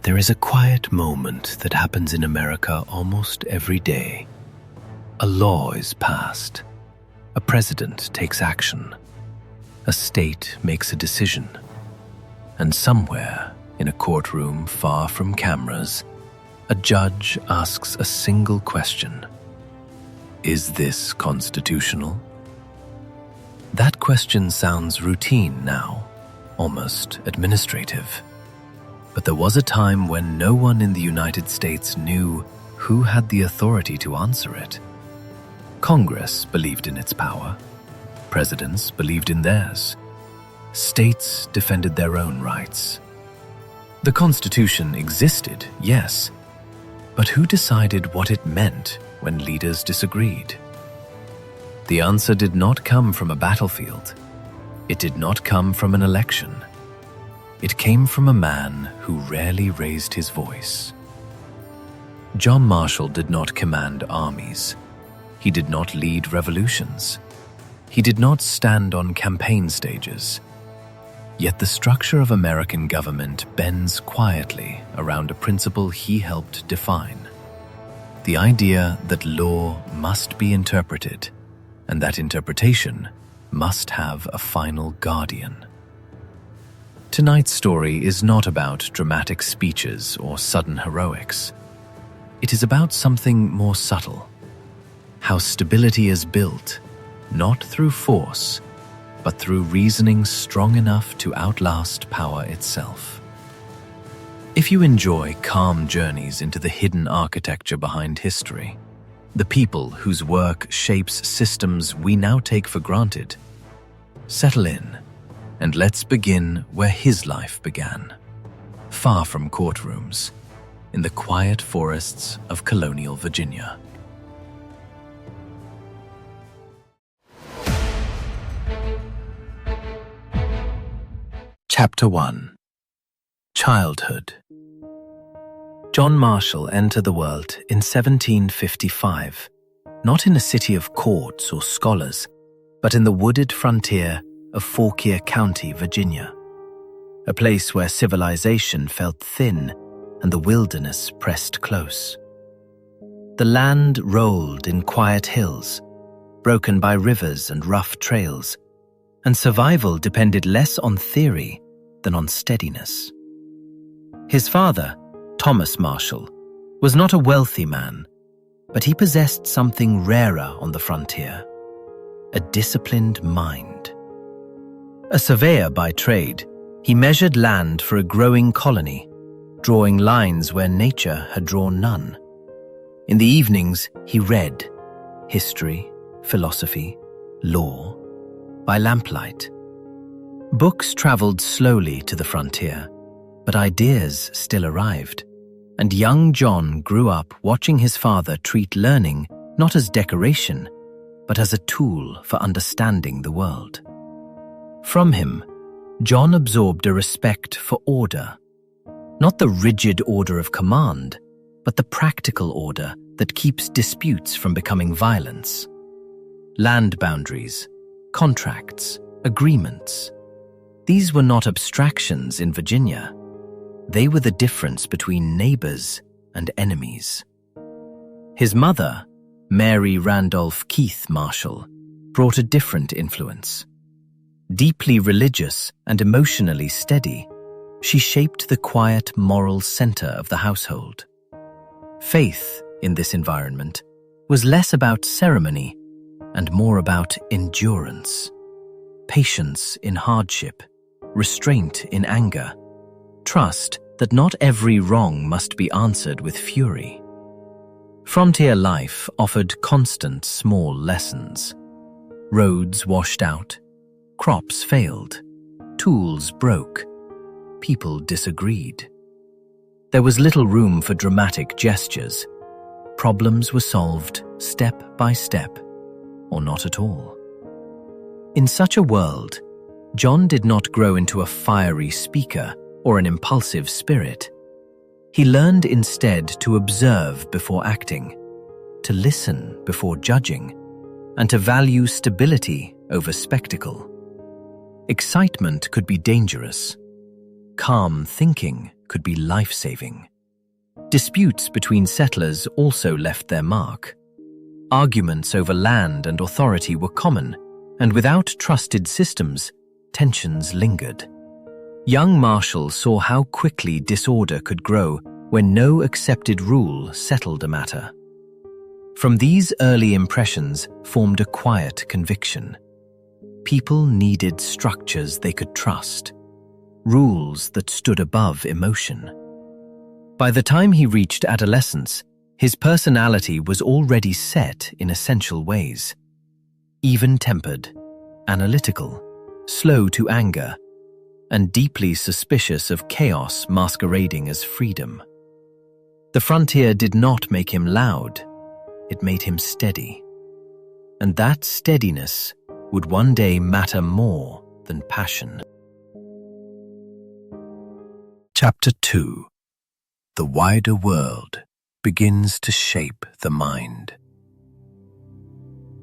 There is a quiet moment that happens in America almost every day. A law is passed. A president takes action. A state makes a decision. And somewhere, in a courtroom far from cameras, a judge asks a single question. Is this constitutional? That question sounds routine now, almost administrative. But there was a time when no one in the United States knew who had the authority to answer it. Congress believed in its power. Presidents believed in theirs. States defended their own rights. The Constitution existed, yes, but who decided what it meant when leaders disagreed? The answer did not come from a battlefield. It did not come from an election. It came from a man who rarely raised his voice. John Marshall did not command armies. He did not lead revolutions. He did not stand on campaign stages. Yet the structure of American government bends quietly around a principle he helped define. The idea that law must be interpreted, and that interpretation must have a final guardian. Tonight's story is not about dramatic speeches or sudden heroics. It is about something more subtle. How stability is built, not through force, but through reasoning strong enough to outlast power itself. If you enjoy calm journeys into the hidden architecture behind history, the people whose work shapes systems we now take for granted, settle in, and let's begin where his life began, far from courtrooms, in the quiet forests of colonial Virginia. Chapter 1. Childhood. John Marshall entered the world in 1755, not in a city of courts or scholars, but in the wooded frontier of Fauquier County, Virginia, a place where civilization felt thin and the wilderness pressed close. The land rolled in quiet hills, broken by rivers and rough trails, and survival depended less on theory than on steadiness. His father, Thomas Marshall, was not a wealthy man, but he possessed something rarer on the frontier: a disciplined mind. A surveyor by trade, he measured land for a growing colony, drawing lines where nature had drawn none. In the evenings, he read history, philosophy, law, by lamplight. Books traveled slowly to the frontier, but ideas still arrived, and young John grew up watching his father treat learning not as decoration, but as a tool for understanding the world. From him, John absorbed a respect for order, not the rigid order of command, but the practical order that keeps disputes from becoming violence. Land boundaries, contracts, agreements. These were not abstractions in Virginia. They were the difference between neighbors and enemies. His mother, Mary Randolph Keith Marshall, brought a different influence. Deeply religious and emotionally steady, she shaped the quiet moral center of the household. Faith in this environment was less about ceremony and more about endurance, patience in hardship, restraint in anger, trust that not every wrong must be answered with fury. Frontier life offered constant small lessons. Roads washed out, crops failed, tools broke, people disagreed. There was little room for dramatic gestures. Problems were solved step by step, or not at all. In such a world, John did not grow into a fiery speaker or an impulsive spirit. He learned instead to observe before acting, to listen before judging, and to value stability over spectacle. Excitement could be dangerous. calm thinking could be life-saving. Disputes between settlers also left their mark. Arguments over land and authority were common, and without trusted systems, tensions lingered. Young Marshall saw how quickly disorder could grow when no accepted rule settled a matter. From these early impressions formed a quiet conviction. People needed structures they could trust, rules that stood above emotion. By the time he reached adolescence, his personality was already set in essential ways. Even-tempered, analytical, slow to anger, and deeply suspicious of chaos masquerading as freedom. The frontier did not make him loud, it made him steady. And that steadiness would one day matter more than passion. Chapter 2. The wider world begins to shape the mind.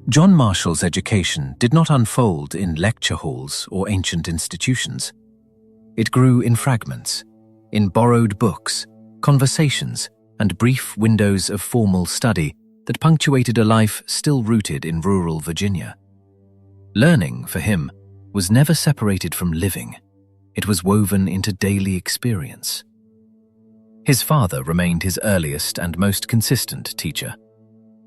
John Marshall's education did not unfold in lecture halls or ancient institutions. It grew in fragments, in borrowed books, conversations, and brief windows of formal study that punctuated a life still rooted in rural Virginia. Learning, for him, was never separated from living. It was woven into daily experience. His father remained his earliest and most consistent teacher.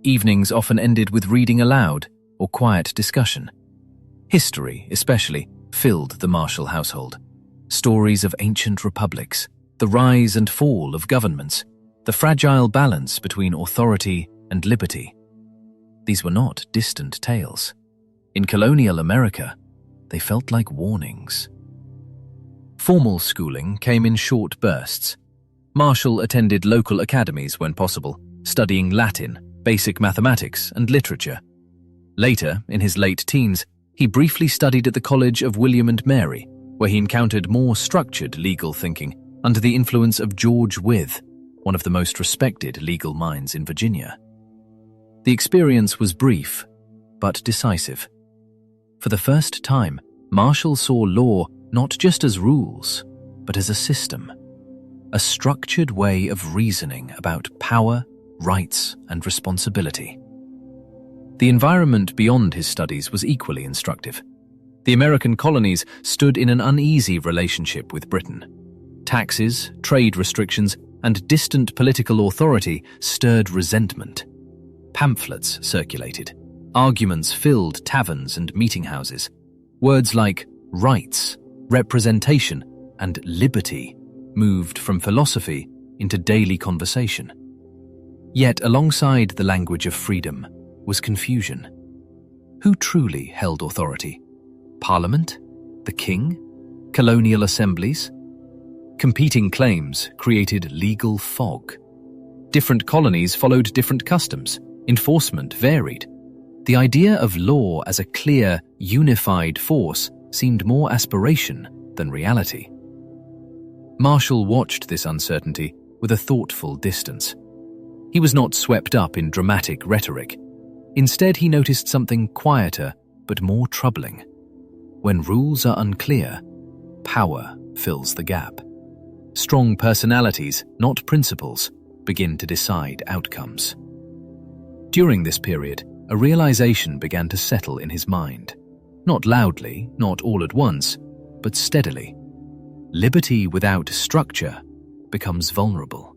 Evenings often ended with reading aloud or quiet discussion. History, especially, filled the Marshall household. Stories of ancient republics, the rise and fall of governments, the fragile balance between authority and liberty. These were not distant tales. In colonial America, they felt like warnings. Formal schooling came in short bursts. Marshall attended local academies when possible, studying Latin, basic mathematics, and literature. Later, in his late teens, he briefly studied at the College of William and Mary, where he encountered more structured legal thinking under the influence of George Wythe, one of the most respected legal minds in Virginia. The experience was brief, but decisive. For the first time, Marshall saw law not just as rules, but as a system, a structured way of reasoning about power, rights, and responsibility. The environment beyond his studies was equally instructive. The American colonies stood in an uneasy relationship with Britain. Taxes, trade restrictions, and distant political authority stirred resentment. Pamphlets circulated. Arguments filled taverns and meeting houses. Words like rights, representation, and liberty moved from philosophy into daily conversation. Yet alongside the language of freedom was confusion. Who truly held authority? Parliament? The king? Colonial assemblies? Competing claims created legal fog. Different colonies followed different customs. Enforcement varied. The idea of law as a clear, unified force seemed more aspiration than reality. Marshall watched this uncertainty with a thoughtful distance. He was not swept up in dramatic rhetoric. Instead, he noticed something quieter but more troubling. When rules are unclear, power fills the gap. Strong personalities, not principles, begin to decide outcomes. During this period, a realization began to settle in his mind. Not loudly, not all at once, but steadily. Liberty without structure becomes vulnerable.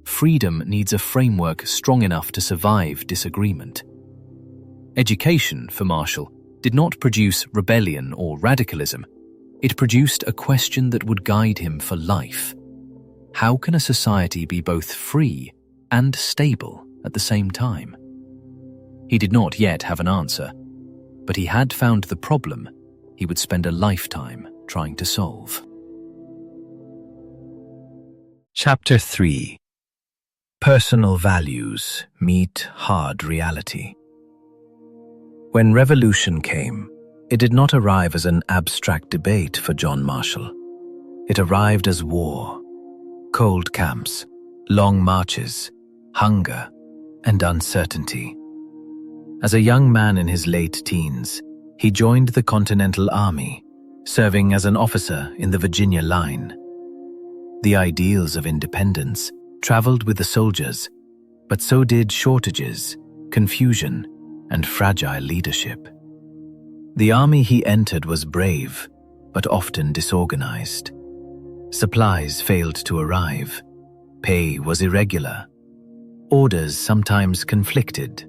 Freedom needs a framework strong enough to survive disagreement. Education, for Marshall, did not produce rebellion or radicalism. It produced a question that would guide him for life. How can a society be both free and stable at the same time? He did not yet have an answer, but he had found the problem he would spend a lifetime trying to solve. Chapter 3. Personal values meet hard reality. When revolution came, it did not arrive as an abstract debate for John Marshall. It arrived as war, cold camps, long marches, hunger, and uncertainty. As a young man in his late teens, he joined the Continental Army, serving as an officer in the Virginia Line, The ideals of independence traveled with the soldiers, but so did shortages, confusion, and fragile leadership. The army he entered was brave, but often disorganized. Supplies failed to arrive. Pay was irregular. Orders sometimes conflicted.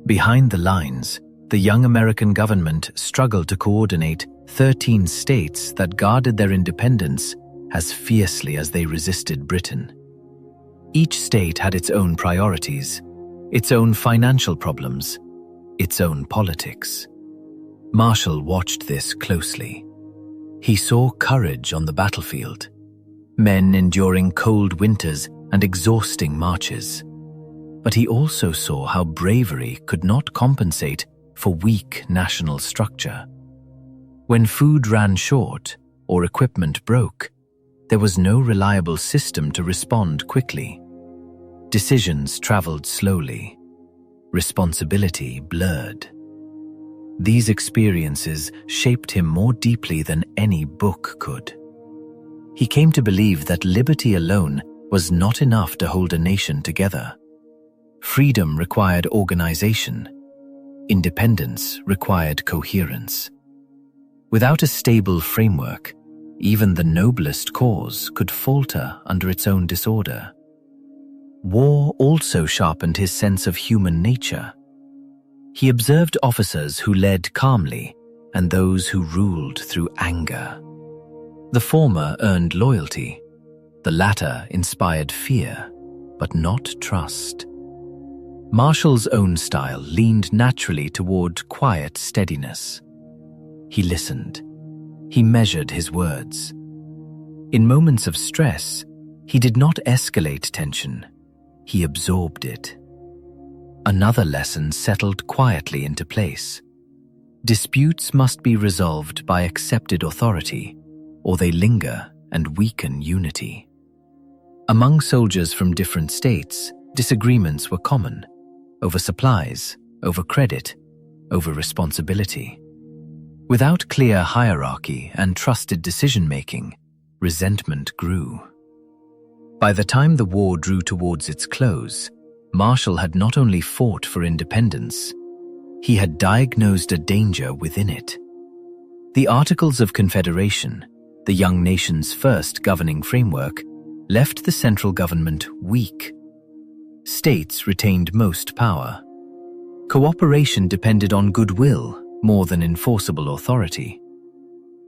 Behind the lines, the young American government struggled to coordinate 13 states that guarded their independence as fiercely as they resisted Britain. Each state had its own priorities, its own financial problems, its own politics. Marshall watched this closely. He saw courage on the battlefield, men enduring cold winters and exhausting marches. But he also saw how bravery could not compensate for weak national structure. When food ran short or equipment broke, there was no reliable system to respond quickly. Decisions traveled slowly. Responsibility blurred. These experiences shaped him more deeply than any book could. He came to believe that liberty alone was not enough to hold a nation together. Freedom required organization. Independence required coherence. Without a stable framework, even the noblest cause could falter under its own disorder. War also sharpened his sense of human nature. He observed officers who led calmly and those who ruled through anger. The former earned loyalty. The latter inspired fear, but not trust. Marshall's own style leaned naturally toward quiet steadiness. He listened. He measured his words. In moments of stress, he did not escalate tension. He absorbed it. Another lesson settled quietly into place. Disputes must be resolved by accepted authority, or they linger and weaken unity. Among soldiers from different states, disagreements were common, over supplies, over credit, over responsibility. Without clear hierarchy and trusted decision-making, resentment grew. By the time the war drew towards its close, Marshall had not only fought for independence, he had diagnosed a danger within it. The Articles of Confederation, the young nation's first governing framework, left the central government weak. States retained most power. Cooperation depended on goodwill more than enforceable authority.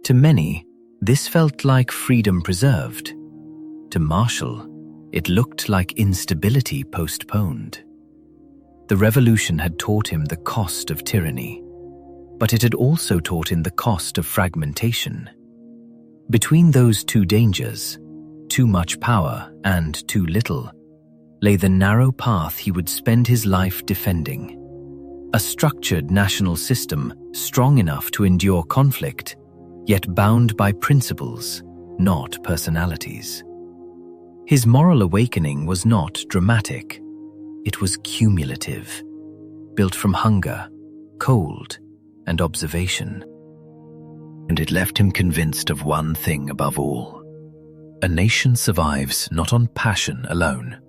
To many, this felt like freedom preserved. To Marshall, it looked like instability postponed. The revolution had taught him the cost of tyranny, but it had also taught him the cost of fragmentation. Between those two dangers, too much power and too little, lay the narrow path he would spend his life defending. A structured national system strong enough to endure conflict, yet bound by principles, not personalities. His moral awakening was not dramatic. It was cumulative, built from hunger, cold, and observation. And it left him convinced of one thing above all. A nation survives not on passion alone,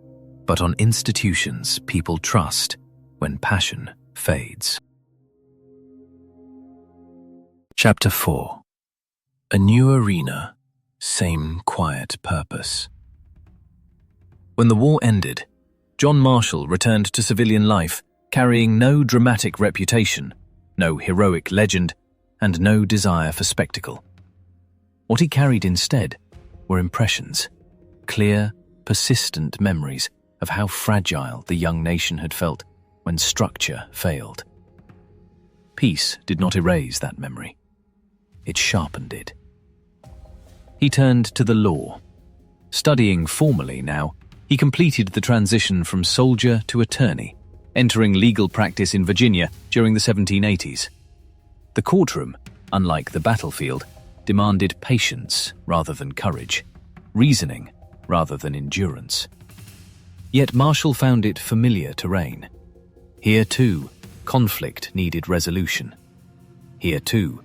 but on institutions people trust when passion fades. Chapter 4. A new arena, same quiet purpose. When the war ended, John Marshall returned to civilian life, carrying no dramatic reputation, no heroic legend, and no desire for spectacle. What he carried instead were impressions, clear, persistent memories of how fragile the young nation had felt when structure failed. Peace did not erase that memory. It sharpened it. He turned to the law. Studying formally now, he completed the transition from soldier to attorney, entering legal practice in Virginia during the 1780s. The courtroom, unlike the battlefield, demanded patience rather than courage, reasoning rather than endurance. Yet Marshall found it familiar terrain. Here too, conflict needed resolution. Here too,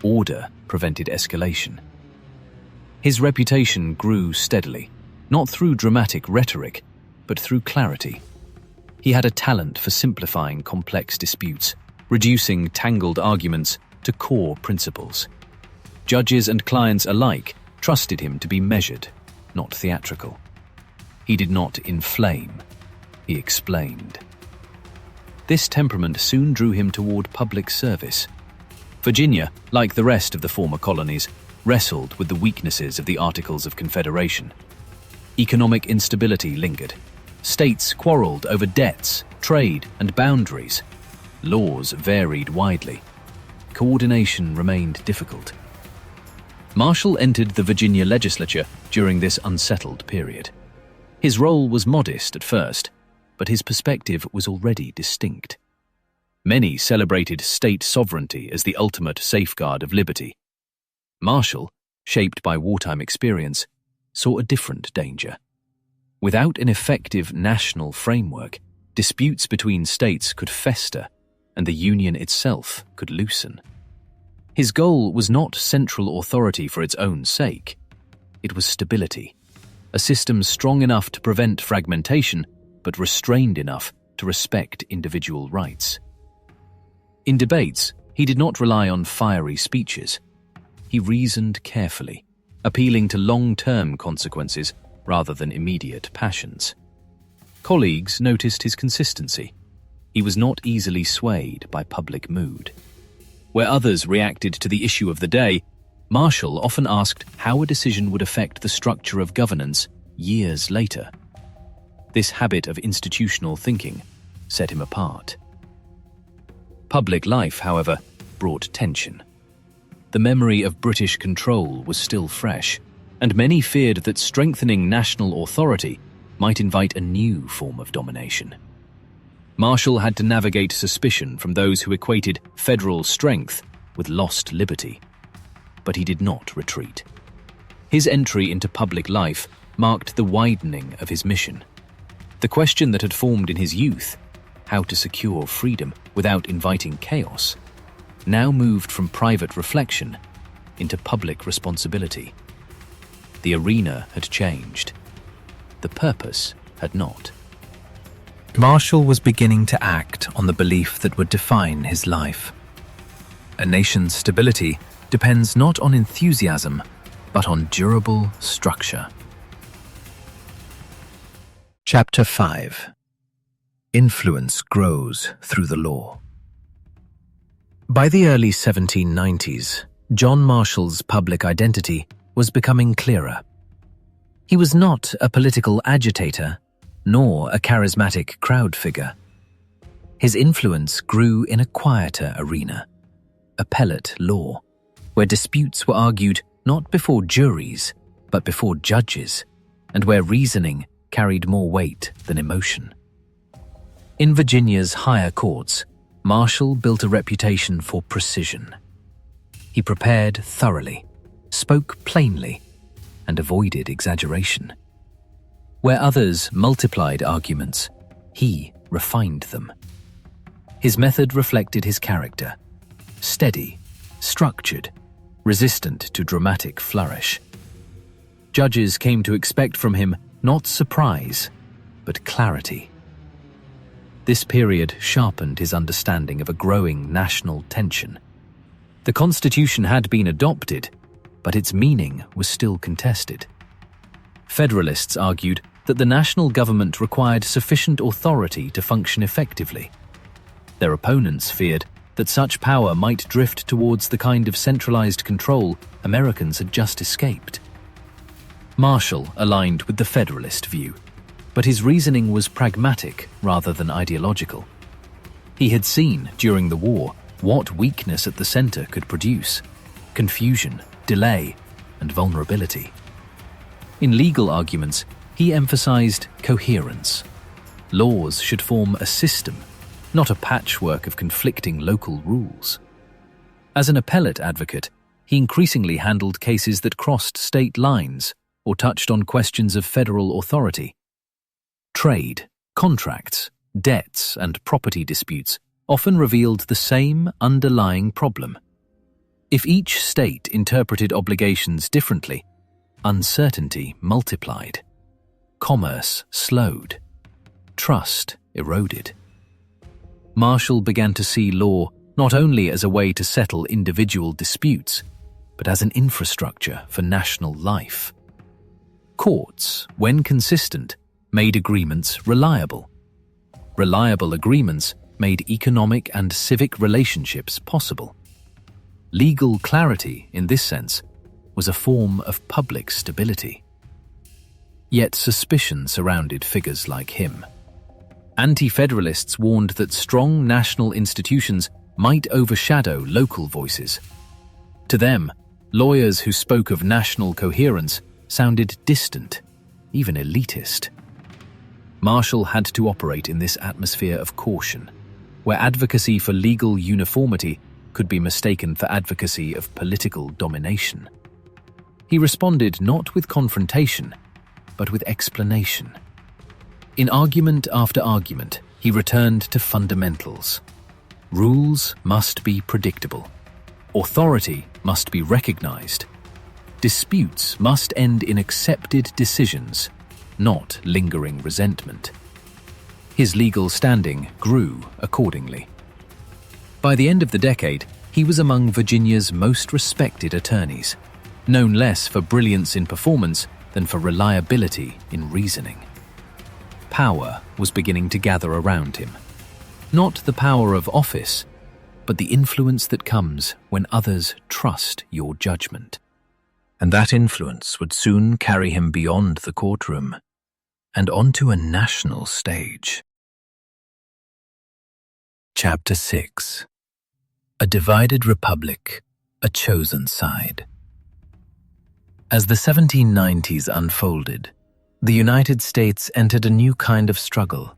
order prevented escalation. His reputation grew steadily, not through dramatic rhetoric, but through clarity. He had a talent for simplifying complex disputes, reducing tangled arguments to core principles. Judges and clients alike trusted him to be measured, not theatrical. He did not inflame, he explained. This temperament soon drew him toward public service. Virginia, like the rest of the former colonies, wrestled with the weaknesses of the Articles of Confederation. Economic instability lingered. States quarreled over debts, trade, and boundaries. Laws varied widely. Coordination remained difficult. Marshall entered the Virginia legislature during this unsettled period. His role was modest at first, but his perspective was already distinct. Many celebrated state sovereignty as the ultimate safeguard of liberty. Marshall, shaped by wartime experience, saw a different danger. Without an effective national framework, disputes between states could fester, and the Union itself could loosen. His goal was not central authority for its own sake. It was stability, a system strong enough to prevent fragmentation, but restrained enough to respect individual rights. In debates, he did not rely on fiery speeches. He reasoned carefully, appealing to long-term consequences rather than immediate passions. Colleagues noticed his consistency. He was not easily swayed by public mood. Where others reacted to the issue of the day, Marshall often asked how a decision would affect the structure of governance years later. This habit of institutional thinking set him apart. Public life, however, brought tension. The memory of British control was still fresh, and many feared that strengthening national authority might invite a new form of domination. Marshall had to navigate suspicion from those who equated federal strength with lost liberty. But he did not retreat. His entry into public life marked the widening of his mission. The question that had formed in his youth, how to secure freedom without inviting chaos, now moved from private reflection into public responsibility. The arena had changed. The purpose had not. Marshall was beginning to act on the belief that would define his life. A nation's stability depends not on enthusiasm, but on durable structure. Chapter 5. Influence grows through the law. By the early 1790s, John Marshall's public identity was becoming clearer. He was not a political agitator, nor a charismatic crowd figure. His influence grew in a quieter arena, appellate law, where disputes were argued not before juries, but before judges, and where reasoning carried more weight than emotion. In Virginia's higher courts, Marshall built a reputation for precision. He prepared thoroughly, spoke plainly, and avoided exaggeration. Where others multiplied arguments, he refined them. His method reflected his character: steady, structured, resistant to dramatic flourish. Judges came to expect from him not surprise, but clarity. This period sharpened his understanding of a growing national tension. The Constitution had been adopted, but its meaning was still contested. Federalists argued that the national government required sufficient authority to function effectively. Their opponents feared that such power might drift towards the kind of centralized control Americans had just escaped. Marshall aligned with the Federalist view, but his reasoning was pragmatic rather than ideological. He had seen, during the war, what weakness at the center could produce: confusion, delay, and vulnerability. In legal arguments, he emphasized coherence. Laws should form a system, not a patchwork of conflicting local rules. As an appellate advocate, he increasingly handled cases that crossed state lines or touched on questions of federal authority. Trade, contracts, debts, and property disputes often revealed the same underlying problem. If each state interpreted obligations differently, uncertainty multiplied. Commerce slowed. Trust eroded. Marshall began to see law not only as a way to settle individual disputes, but as an infrastructure for national life. Courts, when consistent, made agreements reliable. Reliable agreements made economic and civic relationships possible. Legal clarity, in this sense, was a form of public stability. Yet suspicion surrounded figures like him. Anti-federalists warned that strong national institutions might overshadow local voices. To them, lawyers who spoke of national coherence sounded distant, even elitist. Marshall had to operate in this atmosphere of caution, where advocacy for legal uniformity could be mistaken for advocacy of political domination. He responded not with confrontation, but with explanation. In argument after argument, he returned to fundamentals. Rules must be predictable. Authority must be recognized. Disputes must end in accepted decisions, not lingering resentment. His legal standing grew accordingly. By the end of the decade, he was among Virginia's most respected attorneys, known less for brilliance in performance than for reliability in reasoning. Power was beginning to gather around him. Not the power of office, but the influence that comes when others trust your judgment. And that influence would soon carry him beyond the courtroom and onto a national stage. Chapter 6. A divided republic, a chosen side. As the 1790s unfolded, the United States entered a new kind of struggle,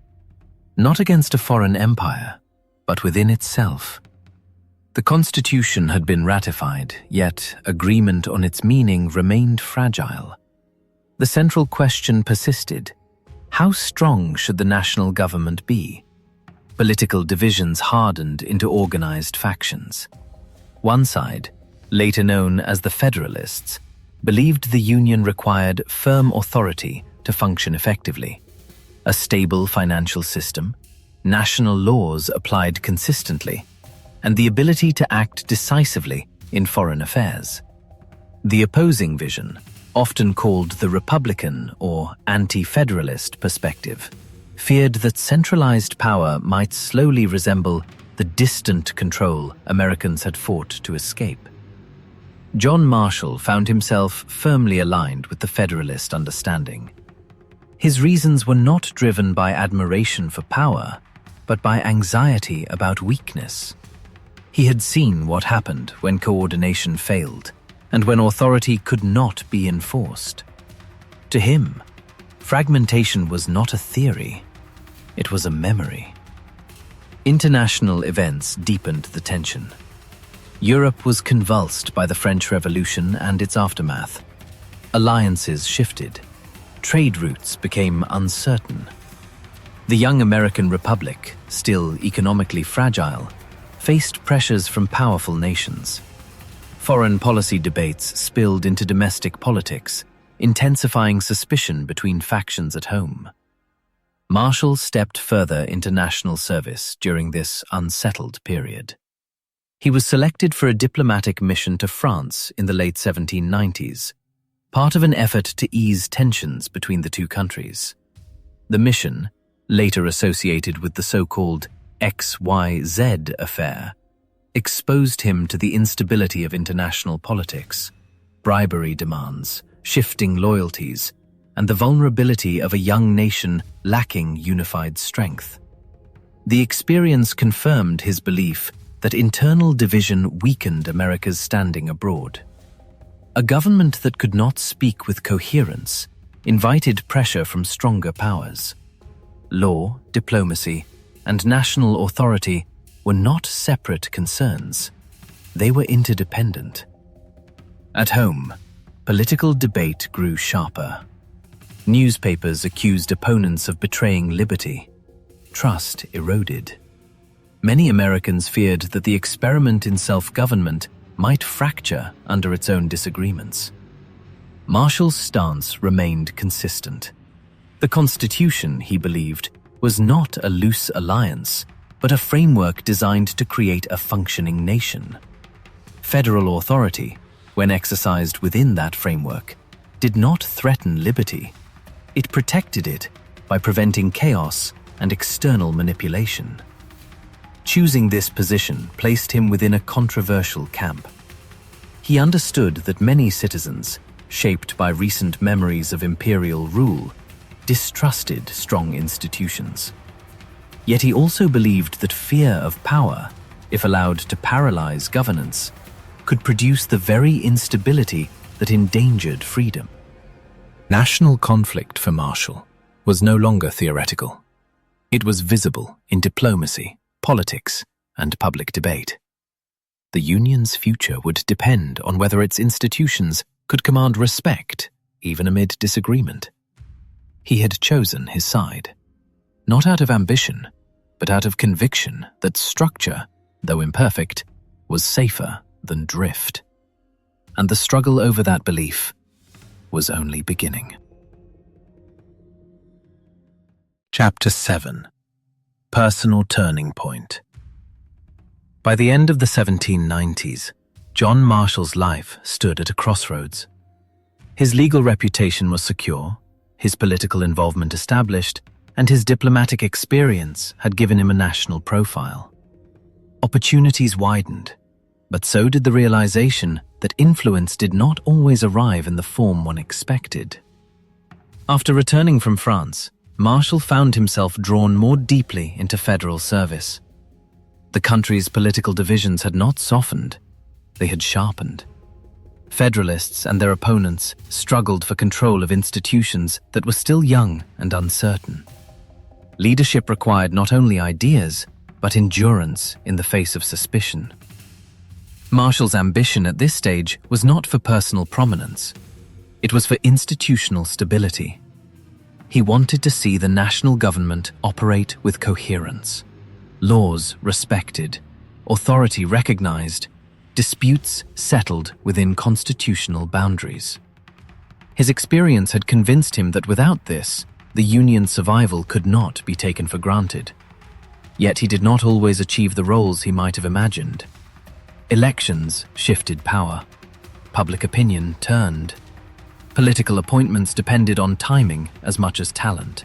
not against a foreign empire, but within itself. The Constitution had been ratified, yet agreement on its meaning remained fragile. The central question persisted: how strong should the national government be? Political divisions hardened into organized factions. One side, later known as the Federalists, believed the Union required firm authority to function effectively, a stable financial system, national laws applied consistently, and the ability to act decisively in foreign affairs. The opposing vision, often called the Republican or anti-federalist perspective, feared that centralized power might slowly resemble the distant control Americans had fought to escape. John Marshall found himself firmly aligned with the Federalist understanding. His reasons were not driven by admiration for power, but by anxiety about weakness. He had seen what happened when coordination failed, and when authority could not be enforced. To him, fragmentation was not a theory, it was a memory. International events deepened the tension. Europe was convulsed by the French Revolution and its aftermath. Alliances shifted. Trade routes became uncertain. The young American Republic, still economically fragile, faced pressures from powerful nations. Foreign policy debates spilled into domestic politics, intensifying suspicion between factions at home. Marshall stepped further into national service during this unsettled period. He was selected for a diplomatic mission to France in the late 1790s, part of an effort to ease tensions between the two countries. The mission, later associated with the so-called XYZ affair, exposed him to the instability of international politics, bribery demands, shifting loyalties, and the vulnerability of a young nation lacking unified strength. The experience confirmed his belief that internal division weakened America's standing abroad. A government that could not speak with coherence invited pressure from stronger powers. Law, diplomacy, and national authority were not separate concerns. They were interdependent. At home, political debate grew sharper. Newspapers accused opponents of betraying liberty. Trust eroded. Many Americans feared that the experiment in self-government might fracture under its own disagreements. Marshall's stance remained consistent. The Constitution, he believed, was not a loose alliance, but a framework designed to create a functioning nation. Federal authority, when exercised within that framework, did not threaten liberty. It protected it by preventing chaos and external manipulation. Choosing this position placed him within a controversial camp. He understood that many citizens, shaped by recent memories of imperial rule, distrusted strong institutions. Yet he also believed that fear of power, if allowed to paralyze governance, could produce the very instability that endangered freedom. National conflict for Marshall was no longer theoretical. It was visible in diplomacy, politics, and public debate. The Union's future would depend on whether its institutions could command respect, even amid disagreement. He had chosen his side, not out of ambition, but out of conviction that structure, though imperfect, was safer than drift. And the struggle over that belief was only beginning. Chapter 7. Personal Turning Point. By the end of the 1790s, John Marshall's life stood at a crossroads. His legal reputation was secure, his political involvement established, and his diplomatic experience had given him a national profile. Opportunities widened, but so did the realization that influence did not always arrive in the form one expected. After returning from France, Marshall found himself drawn more deeply into federal service. The country's political divisions had not softened, they had sharpened. Federalists and their opponents struggled for control of institutions that were still young and uncertain. Leadership required not only ideas, but endurance in the face of suspicion. Marshall's ambition at this stage was not for personal prominence. It was for institutional stability. He wanted to see the national government operate with coherence, laws respected, authority recognized, disputes settled within constitutional boundaries. His experience had convinced him that without this, the Union's survival could not be taken for granted. Yet he did not always achieve the roles he might have imagined. Elections shifted power. Public opinion turned. Political appointments depended on timing as much as talent.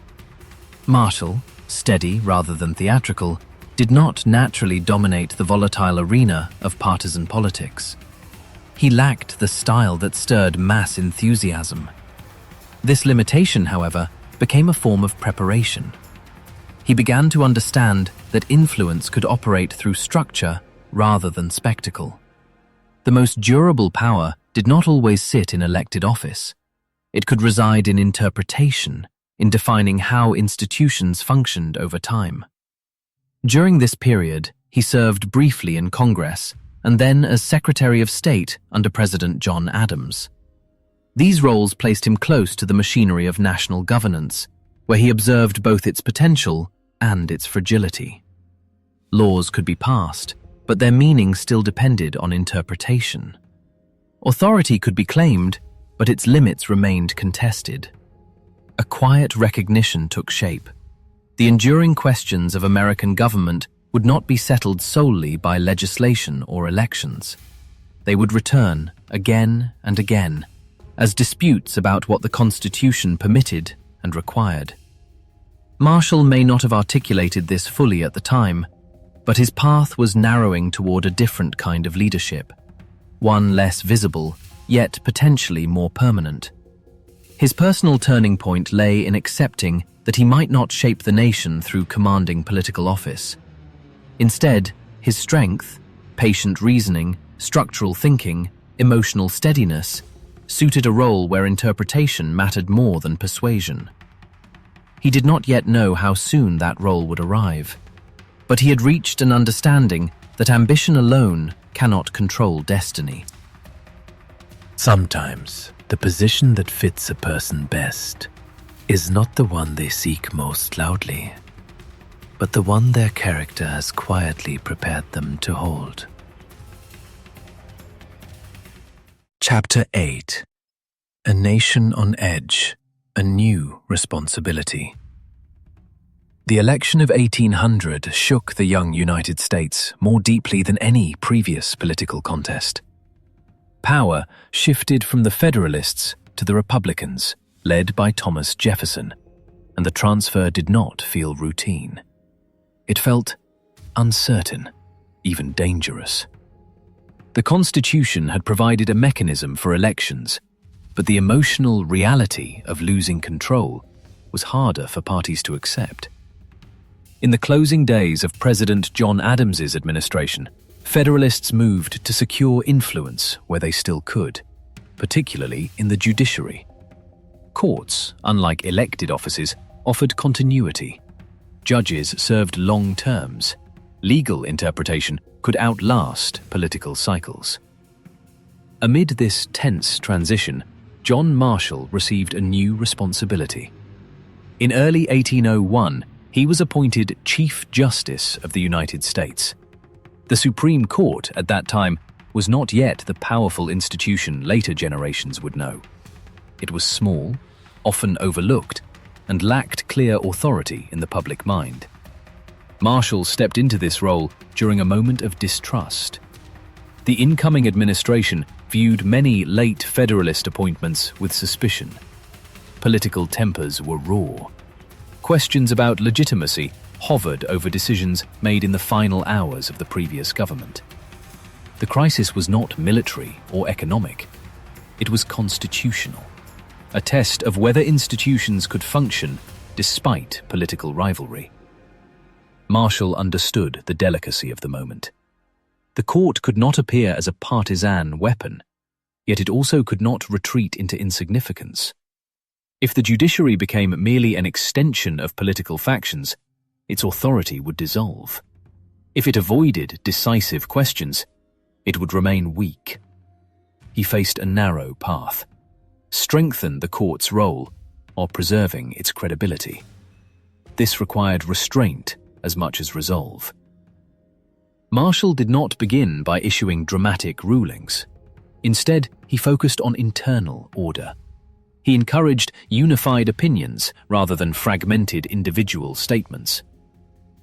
Marshall, steady rather than theatrical, did not naturally dominate the volatile arena of partisan politics. He lacked the style that stirred mass enthusiasm. This limitation, however, became a form of preparation. He began to understand that influence could operate through structure rather than spectacle. The most durable power did not always sit in elected office. It could reside in interpretation, in defining how institutions functioned over time. During this period, he served briefly in Congress and then as Secretary of State under President John Adams. These roles placed him close to the machinery of national governance, where he observed both its potential and its fragility. Laws could be passed, but their meaning still depended on interpretation. Authority could be claimed, but its limits remained contested. A quiet recognition took shape. The enduring questions of American government would not be settled solely by legislation or elections. They would return again and again as disputes about what the Constitution permitted and required. Marshall may not have articulated this fully at the time, but his path was narrowing toward a different kind of leadership, one less visible, yet potentially more permanent. His personal turning point lay in accepting that he might not shape the nation through commanding political office. Instead, his strength, patient reasoning, structural thinking, emotional steadiness, suited a role where interpretation mattered more than persuasion. He did not yet know how soon that role would arrive, but he had reached an understanding that ambition alone cannot control destiny. Sometimes, the position that fits a person best is not the one they seek most loudly, but the one their character has quietly prepared them to hold. Chapter 8. A nation on edge, a new responsibility. The election of 1800 shook the young United States more deeply than any previous political contest. Power shifted from the Federalists to the Republicans, led by Thomas Jefferson, and the transfer did not feel routine. It felt uncertain, even dangerous. The Constitution had provided a mechanism for elections, but the emotional reality of losing control was harder for parties to accept. In the closing days of President John Adams's administration, Federalists moved to secure influence where they still could, particularly in the judiciary. Courts, unlike elected offices, offered continuity. Judges served long terms. Legal interpretation could outlast political cycles. Amid this tense transition, John Marshall received a new responsibility. In early 1801, he was appointed Chief Justice of the United States. The Supreme Court at that time was not yet the powerful institution later generations would know. It was small, often overlooked, and lacked clear authority in the public mind. Marshall stepped into this role during a moment of distrust. The incoming administration viewed many late Federalist appointments with suspicion. Political tempers were raw. Questions about legitimacy hovered over decisions made in the final hours of the previous government. The crisis was not military or economic. It was constitutional, a test of whether institutions could function despite political rivalry. Marshall understood the delicacy of the moment. The court could not appear as a partisan weapon, yet it also could not retreat into insignificance. If the judiciary became merely an extension of political factions, its authority would dissolve. If it avoided decisive questions, it would remain weak. He faced a narrow path: strengthen the court's role while preserving its credibility. This required restraint as much as resolve. Marshall did not begin by issuing dramatic rulings. Instead, he focused on internal order. He encouraged unified opinions rather than fragmented individual statements.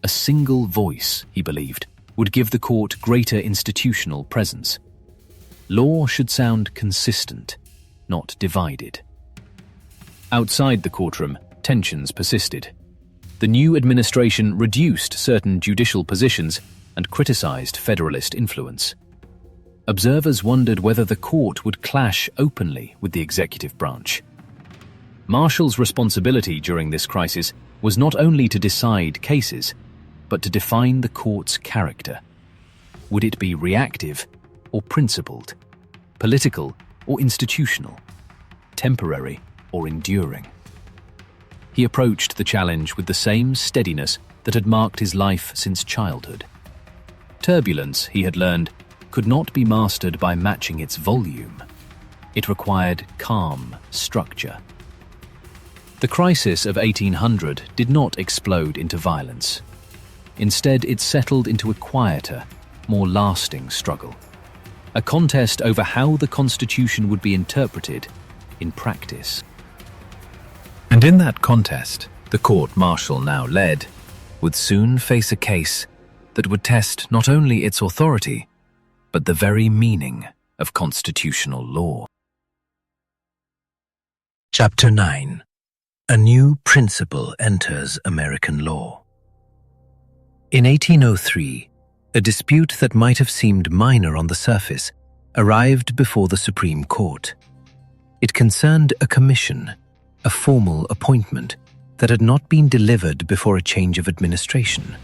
A single voice, he believed, would give the court greater institutional presence. Law should sound consistent, not divided. Outside the courtroom, tensions persisted. The new administration reduced certain judicial positions and criticized Federalist influence. Observers wondered whether the court would clash openly with the executive branch. Marshall's responsibility during this crisis was not only to decide cases, but to define the court's character. Would it be reactive or principled, political or institutional, temporary or enduring? He approached the challenge with the same steadiness that had marked his life since childhood. Turbulence, he had learned, could not be mastered by matching its volume. It required calm structure. The crisis of 1800 did not explode into violence. Instead, it settled into a quieter, more lasting struggle. A contest over how the Constitution would be interpreted in practice. And in that contest, the court Marshall now led would soon face a case that would test not only its authority, but the very meaning of constitutional law. Chapter 9. A new principle enters American law. In 1803, a dispute that might have seemed minor on the surface arrived before the Supreme Court. It concerned a commission, a formal appointment that had not been delivered before a change of administration.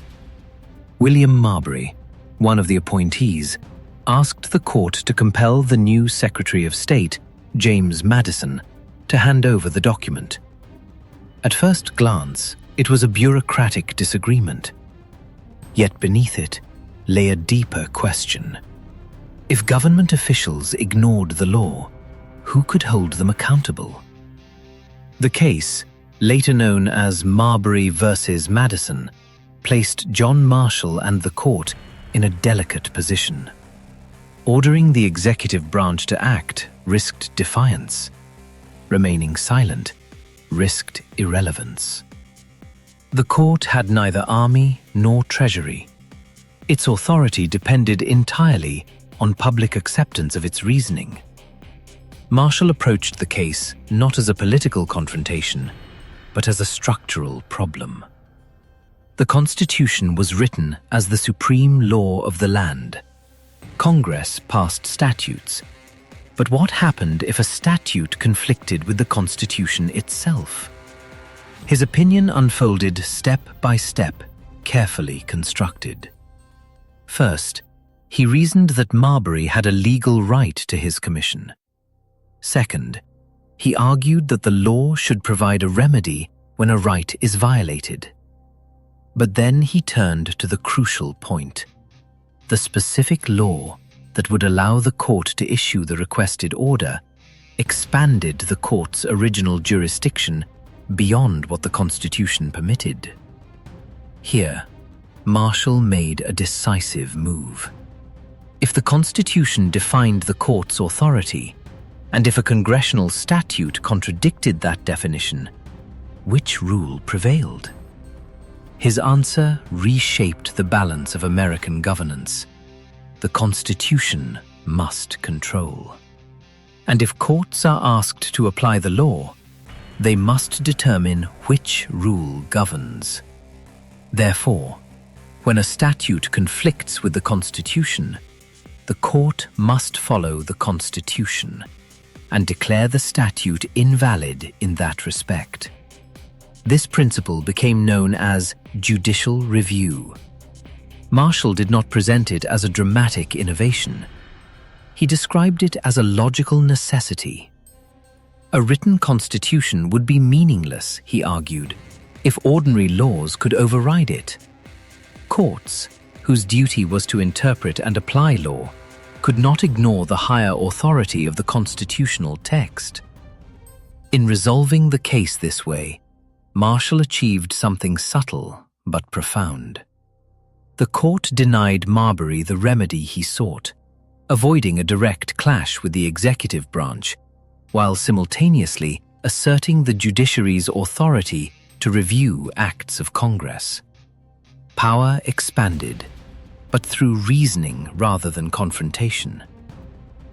William Marbury, one of the appointees, asked the court to compel the new Secretary of State, James Madison, to hand over the document. At first glance, it was a bureaucratic disagreement. Yet beneath it lay a deeper question. If government officials ignored the law, who could hold them accountable? The case, later known as Marbury versus Madison, placed John Marshall and the court in a delicate position. Ordering the executive branch to act risked defiance. remaining silent, risked irrelevance. The court had neither army nor treasury. Its authority depended entirely on public acceptance of its reasoning. Marshall approached the case not as a political confrontation, but as a structural problem. The Constitution was written as the supreme law of the land. Congress passed statutes. But what happened if a statute conflicted with the Constitution itself? His opinion unfolded step by step, carefully constructed. First, he reasoned that Marbury had a legal right to his commission. Second, he argued that the law should provide a remedy when a right is violated. But then he turned to the crucial point. The specific law that would allow the court to issue the requested order expanded the court's original jurisdiction beyond what the Constitution permitted. Here, Marshall made a decisive move. If the Constitution defined the court's authority, and if a congressional statute contradicted that definition, which rule prevailed? His answer reshaped the balance of American governance. The Constitution must control. And if courts are asked to apply the law, they must determine which rule governs. Therefore, when a statute conflicts with the Constitution, the court must follow the Constitution and declare the statute invalid in that respect. This principle became known as judicial review. Marshall did not present it as a dramatic innovation. He described it as a logical necessity. A written constitution would be meaningless, he argued, if ordinary laws could override it. Courts, whose duty was to interpret and apply law, could not ignore the higher authority of the constitutional text. In resolving the case this way, Marshall achieved something subtle but profound. The court denied Marbury the remedy he sought, avoiding a direct clash with the executive branch, while simultaneously asserting the judiciary's authority to review acts of Congress. Power expanded, but through reasoning rather than confrontation.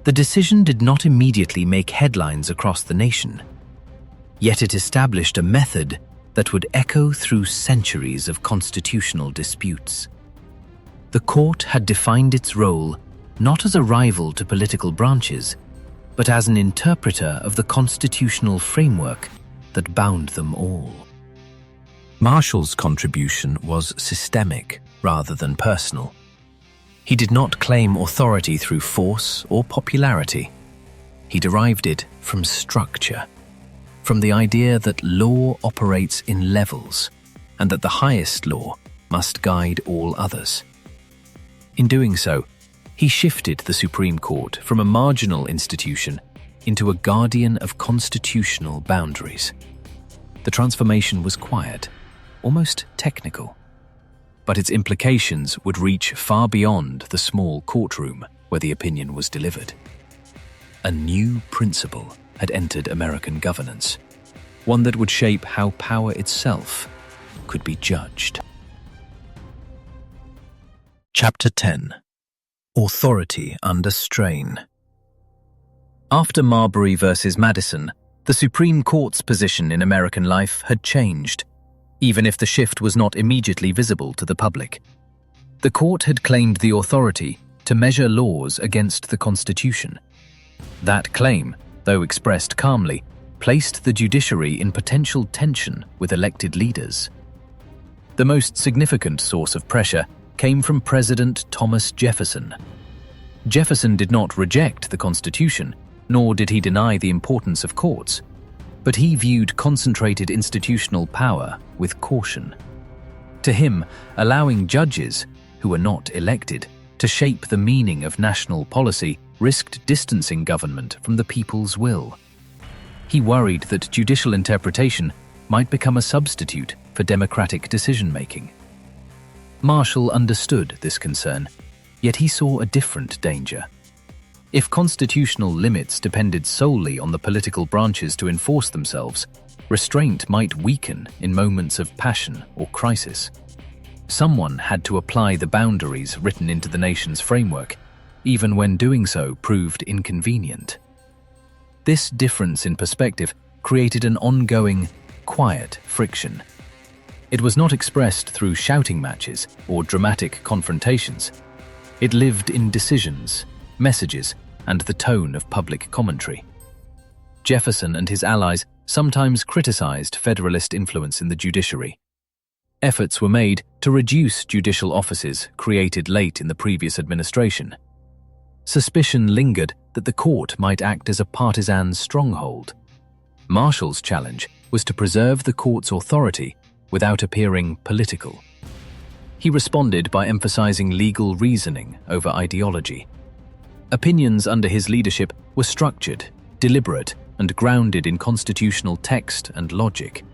The decision did not immediately make headlines across the nation, yet it established a method that would echo through centuries of constitutional disputes. The court had defined its role not as a rival to political branches, but as an interpreter of the constitutional framework that bound them all. Marshall's contribution was systemic rather than personal. He did not claim authority through force or popularity. He derived it from structure, from the idea that law operates in levels and that the highest law must guide all others. In doing so, he shifted the Supreme Court from a marginal institution into a guardian of constitutional boundaries. The transformation was quiet, almost technical, but its implications would reach far beyond the small courtroom where the opinion was delivered. A new principle had entered American governance, one that would shape how power itself could be judged. Chapter 10. Authority under strain. After Marbury versus Madison, the Supreme Court's position in American life had changed, even if the shift was not immediately visible to the public. The court had claimed the authority to measure laws against the Constitution. That claim, though expressed calmly, placed the judiciary in potential tension with elected leaders. The most significant source of pressure came from President Thomas Jefferson. Jefferson did not reject the Constitution, nor did he deny the importance of courts, but he viewed concentrated institutional power with caution. To him, allowing judges, who were not elected, to shape the meaning of national policy risked distancing government from the people's will. He worried that judicial interpretation might become a substitute for democratic decision-making. Marshall understood this concern, yet he saw a different danger. If constitutional limits depended solely on the political branches to enforce themselves, restraint might weaken in moments of passion or crisis. Someone had to apply the boundaries written into the nation's framework, even when doing so proved inconvenient. This difference in perspective created an ongoing, quiet friction. It was not expressed through shouting matches or dramatic confrontations. It lived in decisions, messages, and the tone of public commentary. Jefferson and his allies sometimes criticized Federalist influence in the judiciary. Efforts were made to reduce judicial offices created late in the previous administration. Suspicion lingered that the court might act as a partisan stronghold. Marshall's challenge was to preserve the court's authority without appearing political. He responded by emphasizing legal reasoning over ideology. Opinions under his leadership were structured, deliberate, and grounded in constitutional text and logic.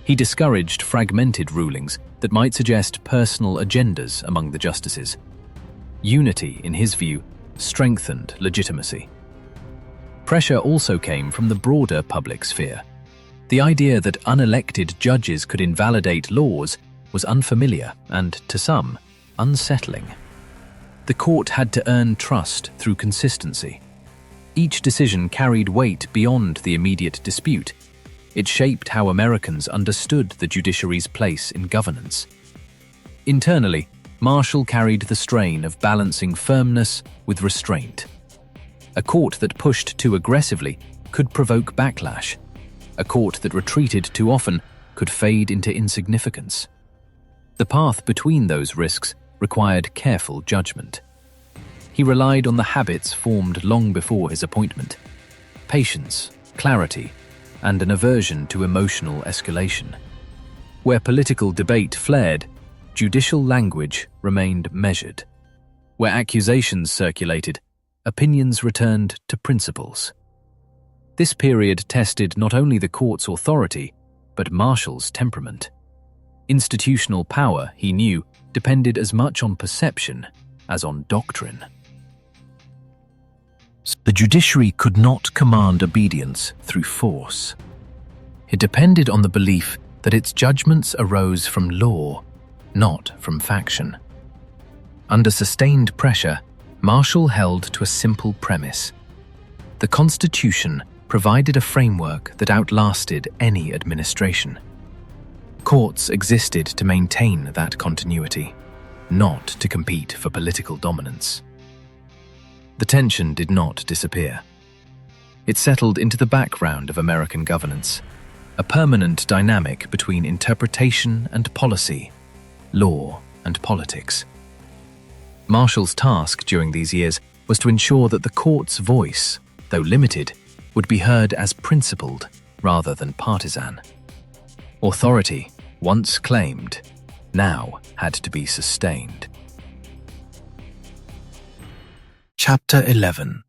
He discouraged fragmented rulings that might suggest personal agendas among the justices. Unity, in his view, strengthened legitimacy. Pressure also came from the broader public sphere. The idea that unelected judges could invalidate laws was unfamiliar and, to some, unsettling. The court had to earn trust through consistency. Each decision carried weight beyond the immediate dispute. It shaped how Americans understood the judiciary's place in governance. Internally, Marshall carried the strain of balancing firmness with restraint. A court that pushed too aggressively could provoke backlash. A court that retreated too often could fade into insignificance. The path between those risks required careful judgment. He relied on the habits formed long before his appointment: patience, clarity, and an aversion to emotional escalation. Where political debate flared, judicial language remained measured. Where accusations circulated, opinions returned to principles. This period tested not only the court's authority, but Marshall's temperament. Institutional power, he knew, depended as much on perception as on doctrine. The judiciary could not command obedience through force. It depended on the belief that its judgments arose from law, not from faction. Under sustained pressure, Marshall held to a simple premise. The Constitution provided a framework that outlasted any administration. Courts existed to maintain that continuity, not to compete for political dominance. The tension did not disappear. It settled into the background of American governance, a permanent dynamic between interpretation and policy, law and politics. Marshall's task during these years was to ensure that the court's voice, though limited, would be heard as principled rather than partisan. Authority, once claimed, now had to be sustained. Chapter 11.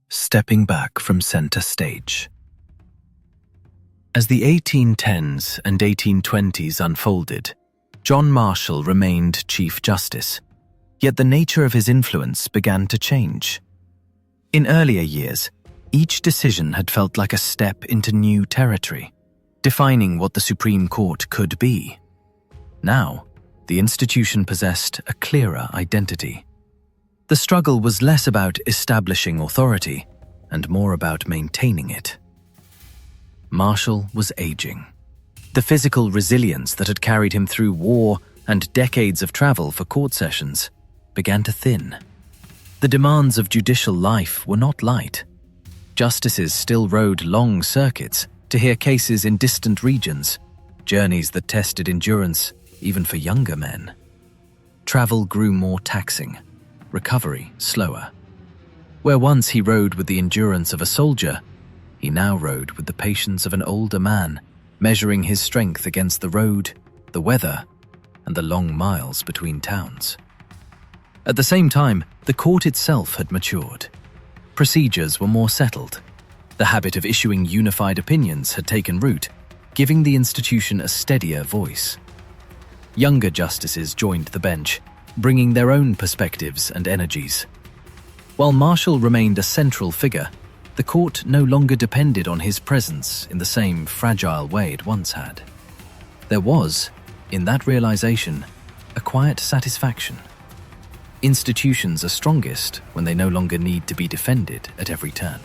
Stepping back from center stage. As the 1810s and 1820s unfolded, John Marshall remained Chief Justice, yet the nature of his influence began to change. In earlier years, each decision had felt like a step into new territory, defining what the Supreme Court could be. Now, the institution possessed a clearer identity. The struggle was less about establishing authority and more about maintaining it. Marshall was aging. The physical resilience that had carried him through war and decades of travel for court sessions began to thin. The demands of judicial life were not light. Justices still rode long circuits to hear cases in distant regions, journeys that tested endurance even for younger men. Travel grew more taxing, recovery slower. Where once he rode with the endurance of a soldier, he now rode with the patience of an older man, measuring his strength against the road, the weather, and the long miles between towns. At the same time, the court itself had matured. Procedures were more settled. The habit of issuing unified opinions had taken root, giving the institution a steadier voice. Younger justices joined the bench, bringing their own perspectives and energies. While Marshall remained a central figure, the court no longer depended on his presence in the same fragile way it once had. There was, in that realization, a quiet satisfaction. Institutions are strongest when they no longer need to be defended at every turn.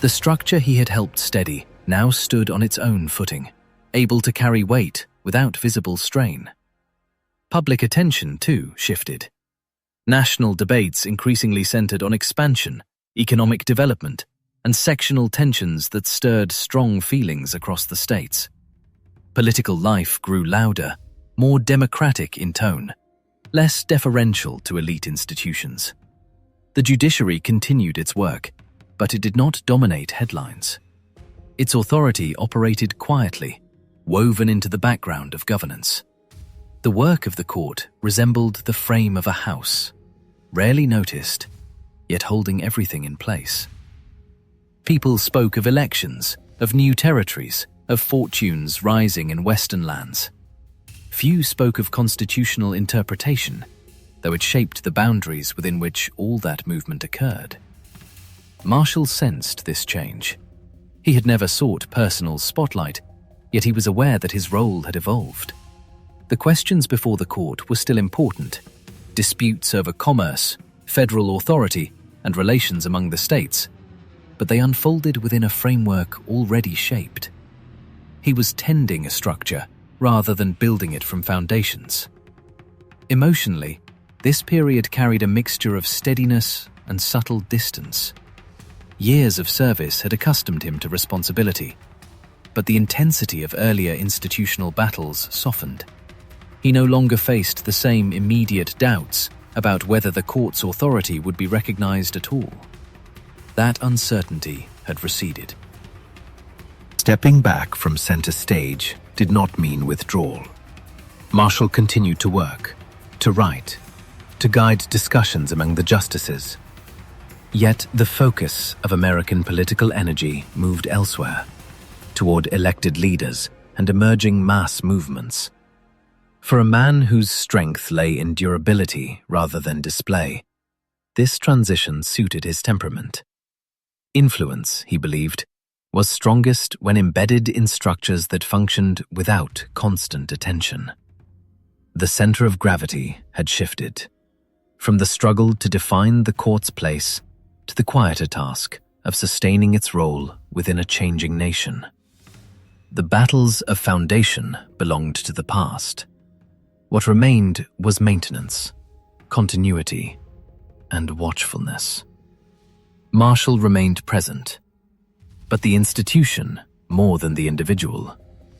The structure he had helped steady now stood on its own footing, able to carry weight without visible strain. Public attention, too, shifted. National debates increasingly centered on expansion, economic development, and sectional tensions that stirred strong feelings across the states. Political life grew louder, more democratic in tone, less deferential to elite institutions. The judiciary continued its work, but it did not dominate headlines. Its authority operated quietly, woven into the background of governance. The work of the court resembled the frame of a house, rarely noticed, yet holding everything in place. People spoke of elections, of new territories, of fortunes rising in Western lands. Few spoke of constitutional interpretation, though it shaped the boundaries within which all that movement occurred. Marshall sensed this change. He had never sought personal spotlight, yet he was aware that his role had evolved. The questions before the court were still important: disputes over commerce, federal authority, and relations among the states, but they unfolded within a framework already shaped. He was tending a structure rather than building it from foundations. Emotionally, this period carried a mixture of steadiness and subtle distance. Years of service had accustomed him to responsibility, but the intensity of earlier institutional battles softened. He no longer faced the same immediate doubts about whether the court's authority would be recognized at all. That uncertainty had receded. Stepping back from center stage did not mean withdrawal. Marshall continued to work, to write, to guide discussions among the justices. Yet the focus of American political energy moved elsewhere, toward elected leaders and emerging mass movements. For a man whose strength lay in durability rather than display, this transition suited his temperament. Influence, he believed, was strongest when embedded in structures that functioned without constant attention. The center of gravity had shifted, from the struggle to define the court's place to the quieter task of sustaining its role within a changing nation. The battles of foundation belonged to the past. What remained was maintenance, continuity, and watchfulness. Marshall remained present, but the institution, more than the individual,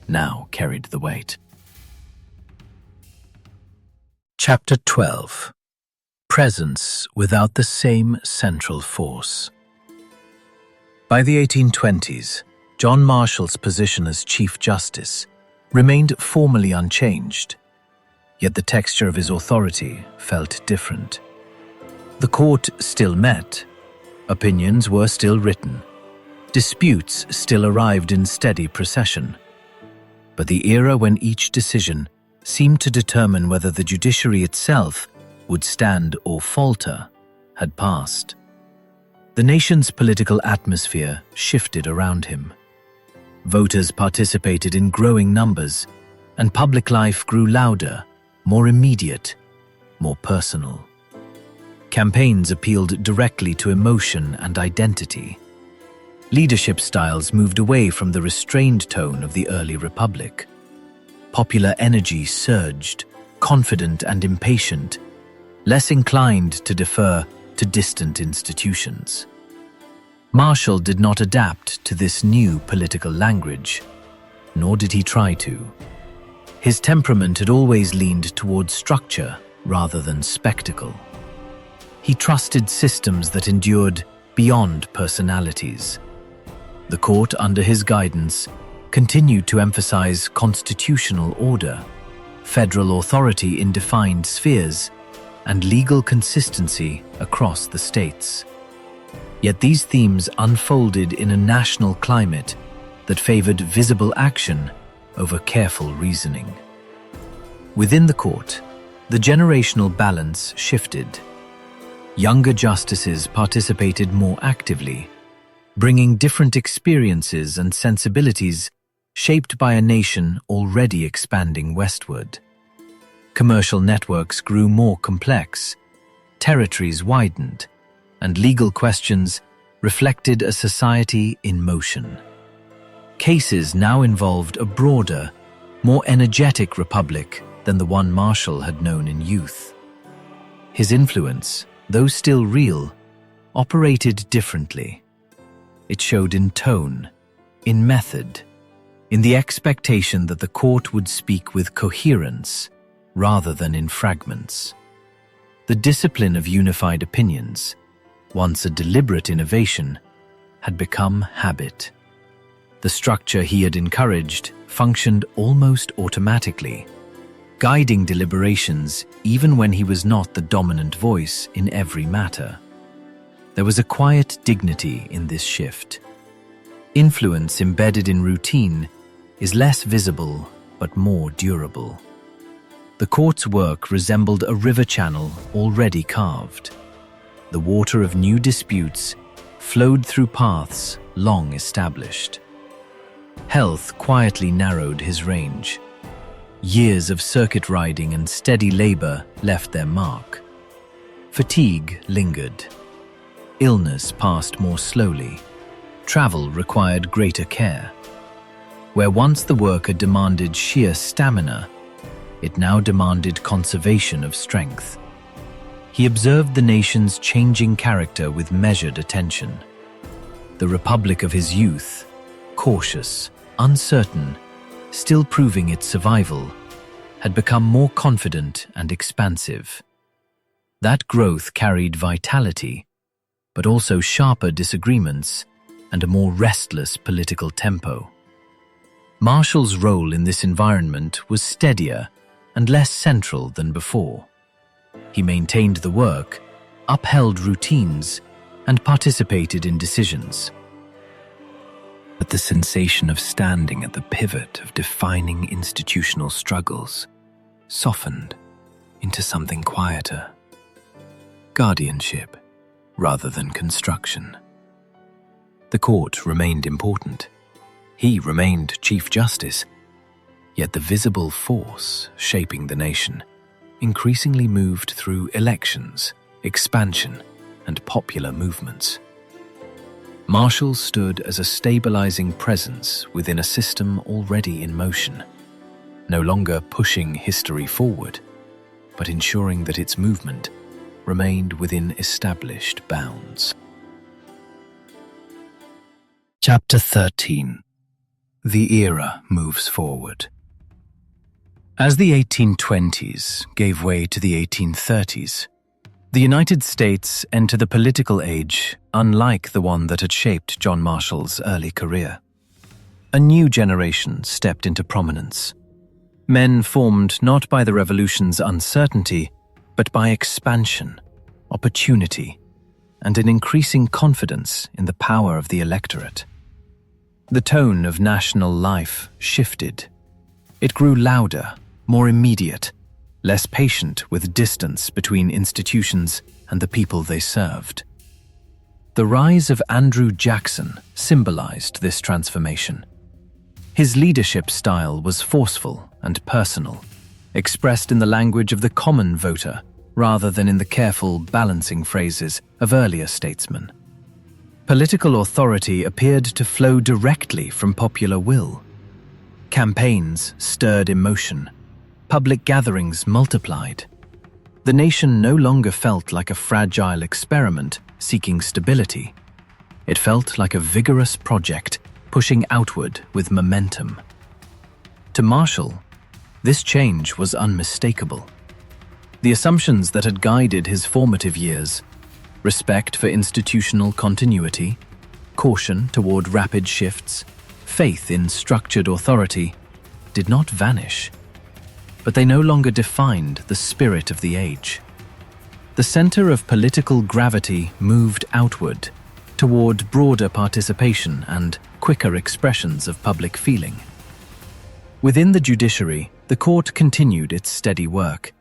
now carried the weight. Chapter 12. Presence without the same central force. By the 1820s, John Marshall's position as Chief Justice remained formally unchanged, yet the texture of his authority felt different. The court still met, opinions were still written, disputes still arrived in steady procession, but the era when each decision seemed to determine whether the judiciary itself would stand or falter had passed. The nation's political atmosphere shifted around him. Voters participated in growing numbers, and public life grew louder, more immediate, more personal. Campaigns appealed directly to emotion and identity. Leadership styles moved away from the restrained tone of the early republic. Popular energy surged, confident and impatient, less inclined to defer to distant institutions. Marshall did not adapt to this new political language, nor did he try to. His temperament had always leaned toward structure rather than spectacle. He trusted systems that endured beyond personalities. The court, under his guidance, continued to emphasize constitutional order, federal authority in defined spheres, and legal consistency across the states. Yet these themes unfolded in a national climate that favored visible action over careful reasoning. Within the court, the generational balance shifted. Younger justices participated more actively, bringing different experiences and sensibilities shaped by a nation already expanding westward. Commercial networks grew more complex, territories widened, and legal questions reflected a society in motion. Cases now involved a broader, more energetic republic than the one Marshall had known in youth. His influence, though still real, operated differently. It showed in tone, in method, in the expectation that the court would speak with coherence rather than in fragments. The discipline of unified opinions, once a deliberate innovation, had become habit. The structure he had encouraged functioned almost automatically, guiding deliberations even when he was not the dominant voice in every matter. There was a quiet dignity in this shift. Influence embedded in routine is less visible but more durable. The court's work resembled a river channel already carved. The water of new disputes flowed through paths long established. Health quietly narrowed his range. Years of circuit riding and steady labor left their mark. Fatigue lingered. Illness passed more slowly. Travel required greater care. Where once the worker demanded sheer stamina, it now demanded conservation of strength. He observed the nation's changing character with measured attention. The republic of his youth, cautious, uncertain, still proving its survival, had become more confident and expansive. That growth carried vitality, but also sharper disagreements and a more restless political tempo. Marshall's role in this environment was steadier and less central than before. He maintained the work, upheld routines, and participated in decisions. But the sensation of standing at the pivot of defining institutional struggles softened into something quieter. Guardianship, rather than construction. The court remained important. He remained Chief Justice, yet the visible force shaping the nation increasingly moved through elections, expansion, and popular movements. Marshall stood as a stabilizing presence within a system already in motion, no longer pushing history forward, but ensuring that its movement remained within established bounds. Chapter 13. The era moves forward. As the 1820s gave way to the 1830s, the United States entered a political age unlike the one that had shaped John Marshall's early career. A new generation stepped into prominence. Men formed not by the revolution's uncertainty, but by expansion, opportunity, and an increasing confidence in the power of the electorate. The tone of national life shifted. It grew louder, more immediate, less patient with distance between institutions and the people they served. The rise of Andrew Jackson symbolized this transformation. His leadership style was forceful and personal, expressed in the language of the common voter rather than in the careful, balancing phrases of earlier statesmen. Political authority appeared to flow directly from popular will. Campaigns stirred emotion. Public gatherings multiplied. The nation no longer felt like a fragile experiment seeking stability. It felt like a vigorous project pushing outward with momentum. To Marshall, this change was unmistakable. The assumptions that had guided his formative years, respect for institutional continuity, caution toward rapid shifts, faith in structured authority, did not vanish. But they no longer defined the spirit of the age. The center of political gravity moved outward, toward broader participation and quicker expressions of public feeling. Within the judiciary, the court continued its steady work.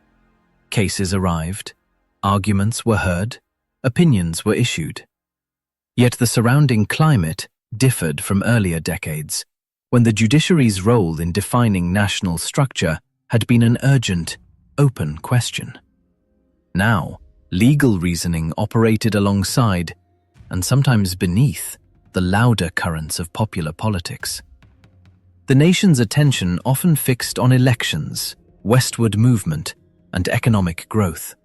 Cases arrived, arguments were heard, opinions were issued. Yet the surrounding climate differed from earlier decades, when the judiciary's role in defining national structure had been an urgent, open question. Now, legal reasoning operated alongside, and sometimes beneath, the louder currents of popular politics. The nation's attention often fixed on elections, westward movement, and economic growth.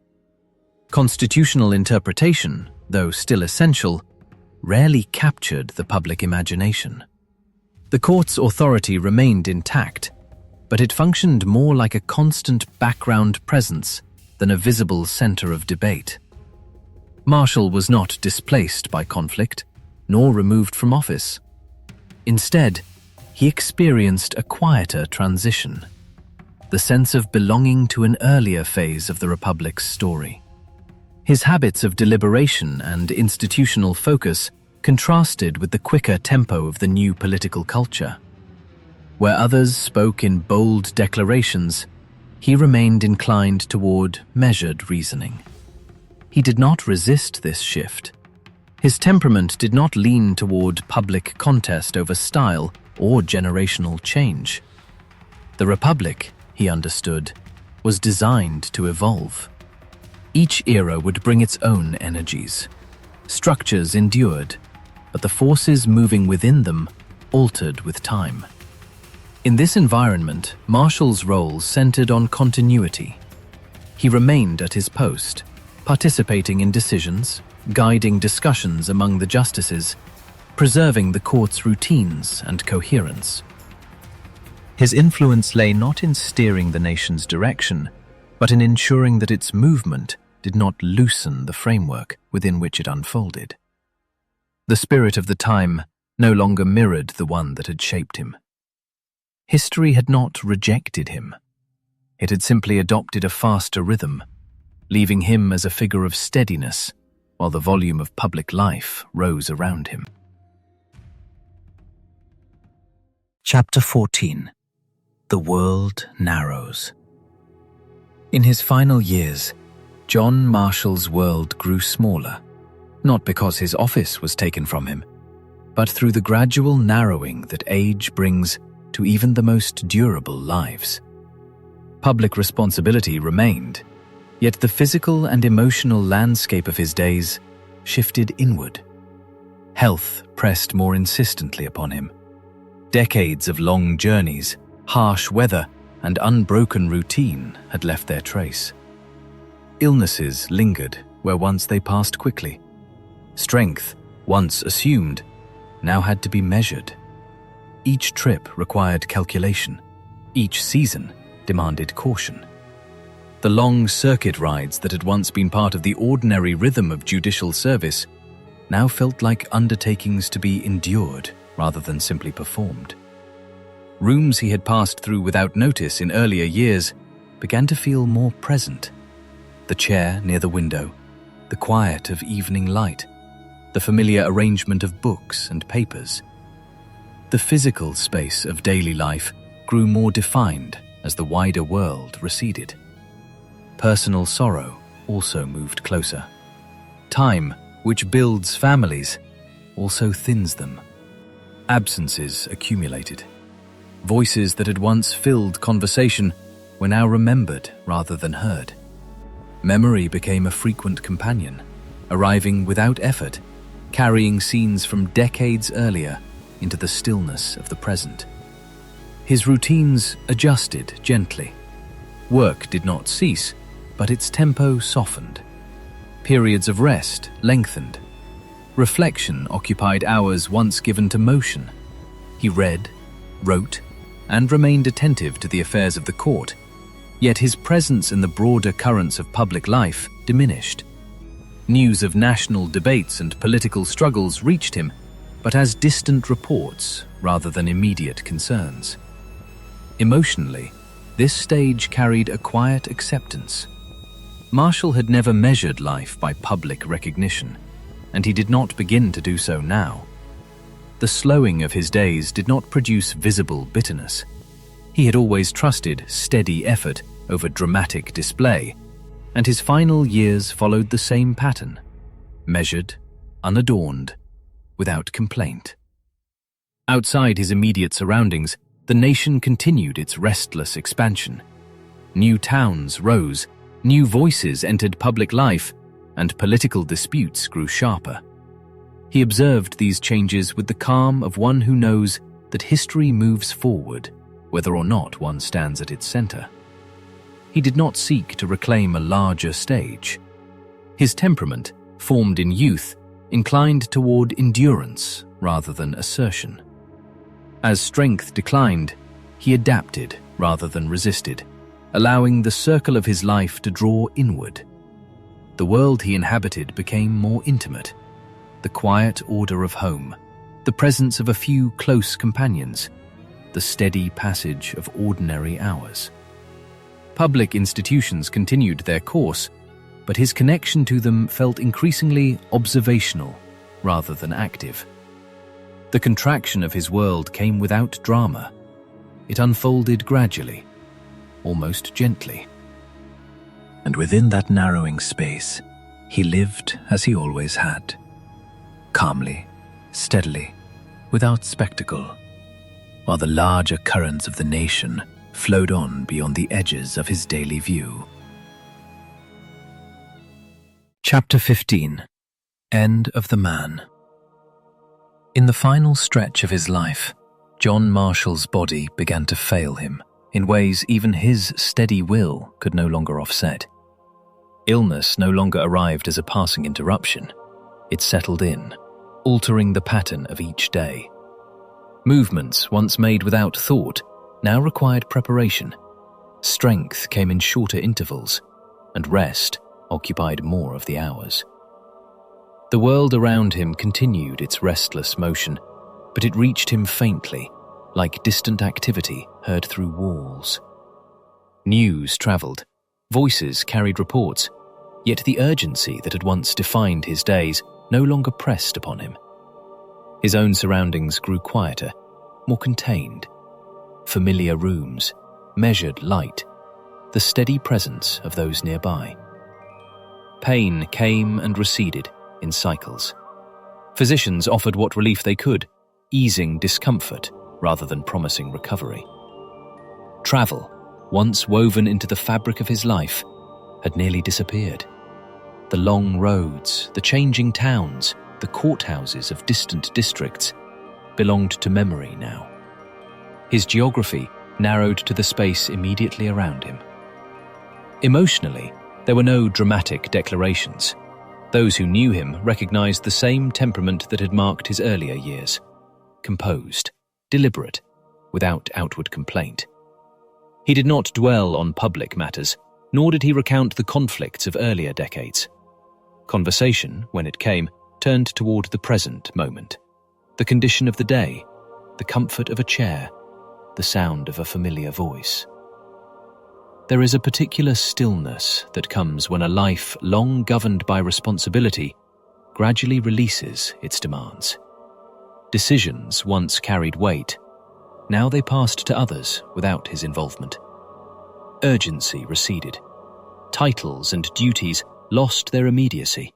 Constitutional interpretation, though still essential, rarely captured the public imagination. The court's authority remained intact, but it functioned more like a constant background presence than a visible center of debate. Marshall was not displaced by conflict, nor removed from office. Instead, he experienced a quieter transition, the sense of belonging to an earlier phase of the Republic's story. His habits of deliberation and institutional focus contrasted with the quicker tempo of the new political culture. Where others spoke in bold declarations, he remained inclined toward measured reasoning. He did not resist this shift. His temperament did not lean toward public contest over style or generational change. The Republic, he understood, was designed to evolve. Each era would bring its own energies. Structures endured, but the forces moving within them altered with time. In this environment, Marshall's role centered on continuity. He remained at his post, participating in decisions, guiding discussions among the justices, preserving the court's routines and coherence. His influence lay not in steering the nation's direction, but in ensuring that its movement did not loosen the framework within which it unfolded. The spirit of the time no longer mirrored the one that had shaped him. History had not rejected him. It had simply adopted a faster rhythm, leaving him as a figure of steadiness while the volume of public life rose around him. Chapter 14. The World Narrows. In his final years, John Marshall's world grew smaller, not because his office was taken from him, but through the gradual narrowing that age brings to even the most durable lives. Public responsibility remained, yet the physical and emotional landscape of his days shifted inward. Health pressed more insistently upon him. Decades of long journeys, harsh weather, and unbroken routine had left their trace. Illnesses lingered where once they passed quickly. Strength, once assumed, now had to be measured. Each trip required calculation. Each season demanded caution. The long circuit rides that had once been part of the ordinary rhythm of judicial service now felt like undertakings to be endured rather than simply performed. Rooms he had passed through without notice in earlier years began to feel more present. The chair near the window, the quiet of evening light, the familiar arrangement of books and papers. The physical space of daily life grew more defined as the wider world receded. Personal sorrow also moved closer. Time, which builds families, also thins them. Absences accumulated. Voices that had once filled conversation were now remembered rather than heard. Memory became a frequent companion, arriving without effort, carrying scenes from decades earlier into the stillness of the present. His routines adjusted gently. Work did not cease, but its tempo softened. Periods of rest lengthened. Reflection occupied hours once given to motion. He read, wrote, and remained attentive to the affairs of the court, yet his presence in the broader currents of public life diminished. News of national debates and political struggles reached him, but as distant reports rather than immediate concerns. Emotionally, this stage carried a quiet acceptance. Marshall had never measured life by public recognition, and he did not begin to do so now. The slowing of his days did not produce visible bitterness. He had always trusted steady effort over dramatic display, and his final years followed the same pattern. measured, unadorned, without complaint. Outside his immediate surroundings, the nation continued its restless expansion. New towns rose, new voices entered public life, and political disputes grew sharper. He observed these changes with the calm of one who knows that history moves forward, whether or not one stands at its center. He did not seek to reclaim a larger stage. His temperament, formed in youth, inclined toward endurance rather than assertion. As strength declined, he adapted rather than resisted, allowing the circle of his life to draw inward. The world he inhabited became more intimate. The quiet order of home, the presence of a few close companions, the steady passage of ordinary hours. Public institutions continued their course, but his connection to them felt increasingly observational rather than active. The contraction of his world came without drama. It unfolded gradually, almost gently. And within that narrowing space, he lived as he always had. Calmly, steadily, without spectacle, while the larger currents of the nation flowed on beyond the edges of his daily view. Chapter 15. End of the Man. In the final stretch of his life, John Marshall's body began to fail him in ways even his steady will could no longer offset. Illness no longer arrived as a passing interruption. It settled in, altering the pattern of each day. Movements once made without thought now required preparation. Strength came in shorter intervals, and rest occupied more of the hours. The world around him continued its restless motion, but it reached him faintly, like distant activity heard through walls. News travelled, voices carried reports, yet the urgency that had once defined his days no longer pressed upon him. His own surroundings grew quieter, more contained. Familiar rooms, measured light, the steady presence of those nearby. Pain came and receded in cycles. Physicians offered what relief they could, easing discomfort rather than promising recovery. Travel, once woven into the fabric of his life, had nearly disappeared. The long roads, the changing towns, the courthouses of distant districts belonged to memory now. His geography narrowed to the space immediately around him. Emotionally, there were no dramatic declarations. Those who knew him recognized the same temperament that had marked his earlier years: composed, deliberate, without outward complaint. He did not dwell on public matters, nor did he recount the conflicts of earlier decades. Conversation, when it came, turned toward the present moment, the condition of the day, the comfort of a chair, the sound of a familiar voice. There is a particular stillness that comes when a life long governed by responsibility gradually releases its demands. Decisions once carried weight. Now they passed to others without his involvement. Urgency receded. Titles and duties lost their immediacy.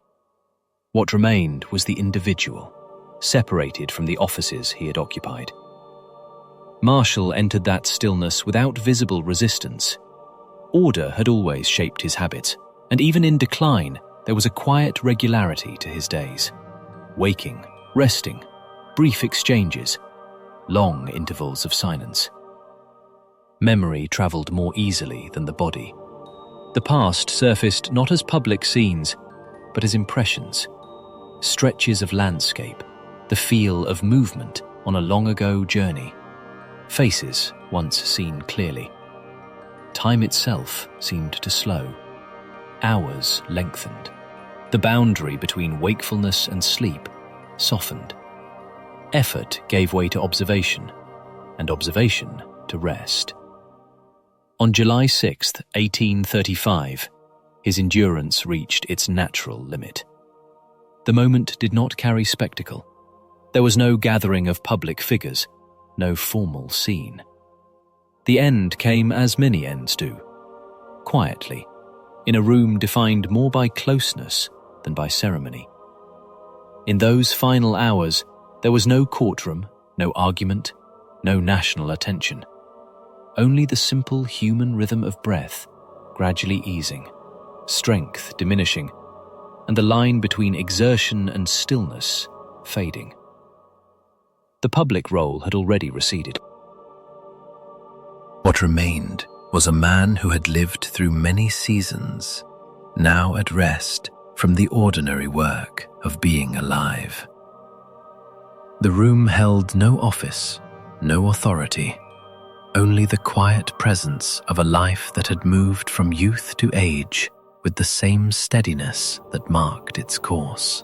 What remained was the individual, separated from the offices he had occupied. Marshall entered that stillness without visible resistance. Order had always shaped his habits, and even in decline, there was a quiet regularity to his days. Waking, resting, brief exchanges, long intervals of silence. Memory travelled more easily than the body. The past surfaced not as public scenes, but as impressions, stretches of landscape, the feel of movement on a long-ago journey, faces once seen clearly. Time itself seemed to slow. Hours lengthened. The boundary between wakefulness and sleep softened. Effort gave way to observation, and observation to rest. On July 6, 1835, his endurance reached its natural limit. The moment did not carry spectacle. There was no gathering of public figures, no formal scene. The end came as many ends do, quietly, in a room defined more by closeness than by ceremony. In those final hours, there was no courtroom, no argument, no national attention. Only the simple human rhythm of breath gradually easing, strength diminishing, and the line between exertion and stillness fading. The public role had already receded. What remained was a man who had lived through many seasons, now at rest from the ordinary work of being alive. The room held no office, no authority, only the quiet presence of a life that had moved from youth to age with the same steadiness that marked its course.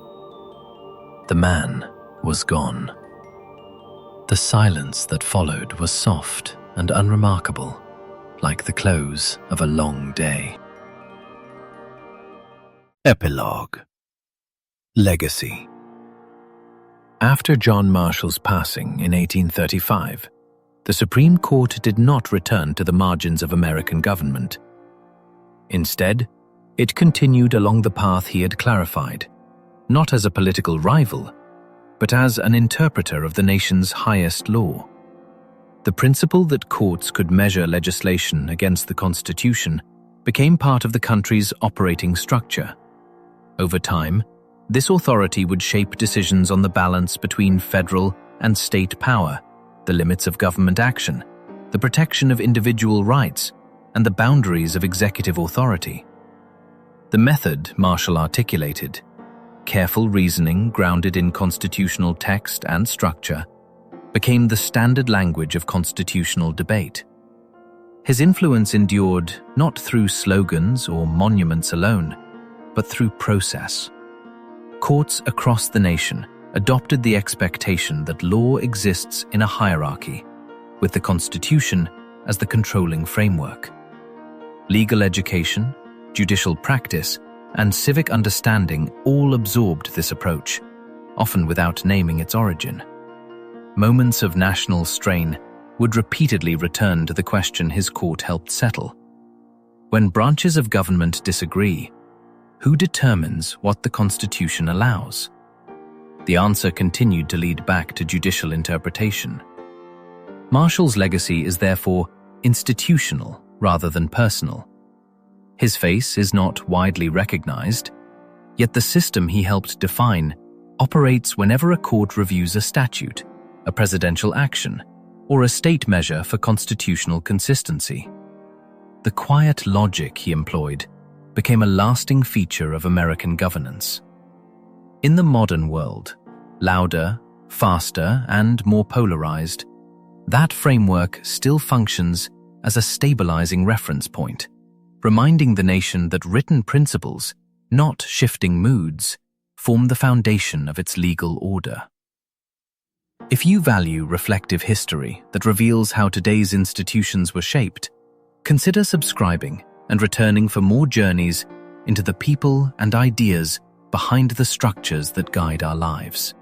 The man was gone. The silence that followed was soft and unremarkable, like the close of a long day. Epilogue. Legacy. After John Marshall's passing in 1835, the Supreme Court did not return to the margins of American government. Instead, it continued along the path he had clarified, not as a political rival, but as an interpreter of the nation's highest law. The principle that courts could measure legislation against the Constitution became part of the country's operating structure. Over time, this authority would shape decisions on the balance between federal and state power, the limits of government action, the protection of individual rights, and the boundaries of executive authority. The method Marshall articulated, careful reasoning grounded in constitutional text and structure, became the standard language of constitutional debate. His influence endured not through slogans or monuments alone, but through process. Courts across the nation adopted the expectation that law exists in a hierarchy, with the Constitution as the controlling framework. Legal education, judicial practice, and civic understanding all absorbed this approach, often without naming its origin. Moments of national strain would repeatedly return to the question his court helped settle. When branches of government disagree, who determines what the Constitution allows? The answer continued to lead back to judicial interpretation. Marshall's legacy is therefore institutional rather than personal. His face is not widely recognized, yet the system he helped define operates whenever a court reviews a statute, a presidential action, or a state measure for constitutional consistency. The quiet logic he employed became a lasting feature of American governance. In the modern world, louder, faster, and more polarized, that framework still functions as a stabilizing reference point, reminding the nation that written principles, not shifting moods, form the foundation of its legal order. If you value reflective history that reveals how today's institutions were shaped, consider subscribing and returning for more journeys into the people and ideas behind the structures that guide our lives.